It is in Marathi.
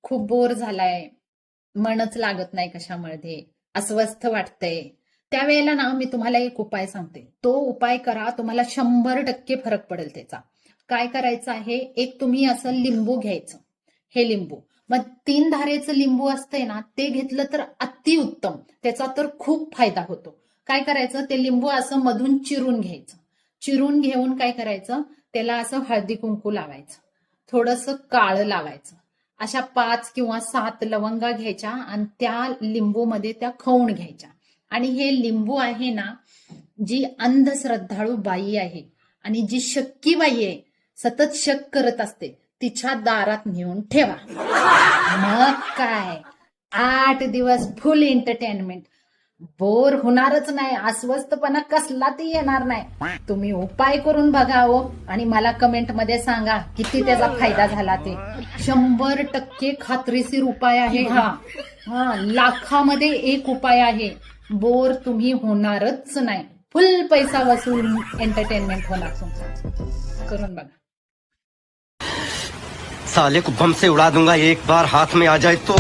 खूप बोर झालाय, मनच लागत नाही कशामध्ये, अस्वस्थ वाटतंय, त्यावेळेला ना मी तुम्हाला एक उपाय सांगते. तो उपाय करा, तुम्हाला 100% फरक पडेल त्याचा. काय करायचं आहे, एक तुम्ही असं लिंबू घ्यायचं. हे लिंबू मग 3 धारेचं लिंबू असतंय ना, ते घेतलं तर अतिउत्तम. त्याचा तर खूप फायदा होतो. काय करायचं, ते लिंबू असं मधून चिरून घ्यायचं. चिरून घेऊन काय करायचं, त्याला असं हळदी कुंकू लावायचं, थोडंसं काळं लावायचं. अशा 5 किंवा 7 लवंगा घ्यायच्या आणि त्या लिंबूमध्ये त्या खवून घ्यायच्या. आणि हे लिंबू आहे ना, जी अंधश्रद्धाळू बाई आहे आणि जी शक्की बाई आहे, सतत शक करत असते, तिच्या दारात नेऊन ठेवा. मग काय, 8 दिवस फुल एंटरटेनमेंट. बोर होणारच नाही, अस्वस्थपणा कसला ती येणार नाही. तुम्ही उपाय करून बघा हो आणि मला कमेंट मध्ये सांगा किती त्याचा फायदा झाला ते. 100% खात्रीशीर उपाय आहे हा. लाखामध्ये एक उपाय आहे. बोर तुम्ही होणारच नाही, फुल पैसा वसूल एंटरटेनमेंट होणार तुमचं. करून बघा. साले को बम से उड़ा दूंगा एक बार हाथ में आ जाए तो